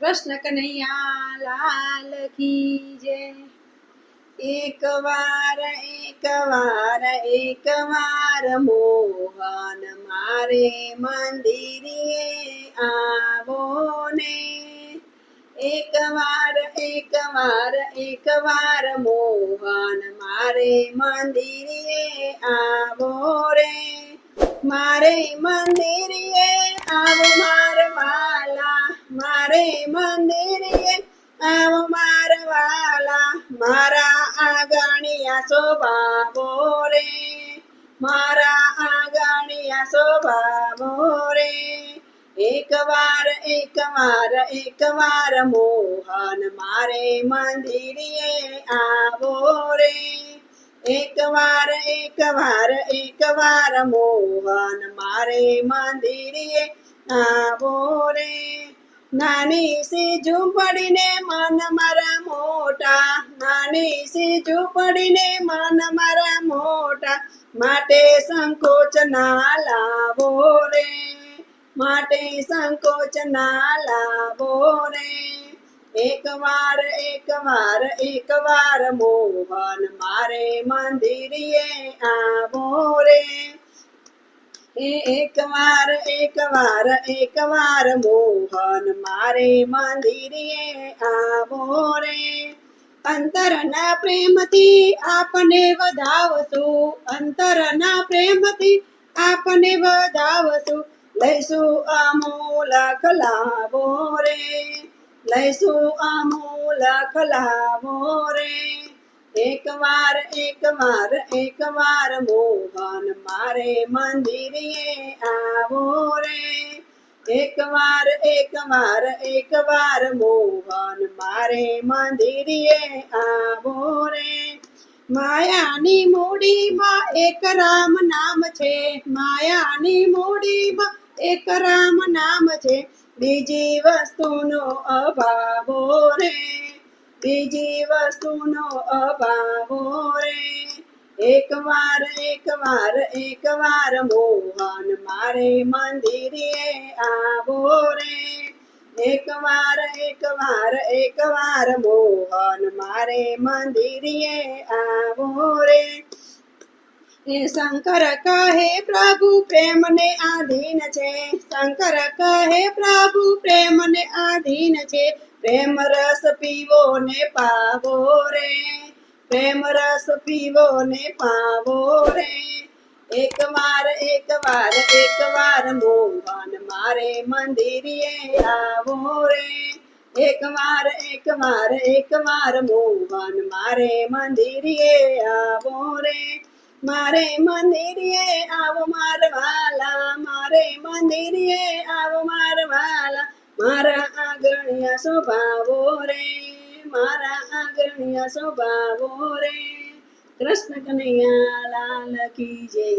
કૃષ્ણ કનૈયા લાલ કી જય। એક વાર મોહન મારે મંદિરે આવો ને। એક વાર મોહન મારે મંદિરે આવો રે। મારે મંદિરે આવો મારા વાલા, મારે મંદિરે આવો મારા વાલા, મારા આંગણિયા શોભાવો રે, મારા આંગણિયા શોભાવો રે। એક વાર મોહન મારે મંદિરે આવો રે। એક વાર મોહન મારે મંદિરે આવો રે। નાની સી ઝૂંપડીને મન મારા મોટા, નાની સી ઝૂંપડીને મન મારા મોટા, માટે સંકોચ ના લાવો રે, માટે સંકોચ ના લાવો રે। એક વાર મોહન મારે મંદિરે આવો રે। એક વાર મોહન મારે મંદિરે આવો રે। અંતરના પ્રેમથી આપને વધાવશું, અંતરના પ્રેમથી આપને વધાવશું, લઈશું અમૂલક લાવો રે, લઈશું અમૂલક લાવો રે। એક વાર મોહન મારે મંદિરે આવો રે। એક વાર મોહન મારે મંદિરે આવો રે। માયાની મૂડીમાં એક રામ નામ છે, માયાની મૂડીમાં એક રામ નામ છે, બીજી વસ્તુનો અભાવો રે, બીજી વસ્તુનો અભાવો રે। એક વાર મોહન મારે મંદિરે આવો રે। એક વાર મોહન મારે મંદિરે આવો રે। એ શંકર કહે પ્રભુ પ્રેમને આધીન છે, શંકર કહે પ્રભુ પ્રેમને આધીન છે, પ્રેમ રસ પીવો ને પાવો રે, પ્રેમ રસ પીવો ને પાવો રે। એક વાર મોહન મારે મંદિરે આવો રે। એક વાર મોહન મારે મંદિરે આવો રે। મારે મંદિરે આવો મારા વાલા, મારે મંદિરે આવો મારા વાલા, મારા આંગણિયા શોભાવો રે, મારા આંગણિયા શોભાવો રે। કૃષ્ણ કનૈયા લાલ કી જય।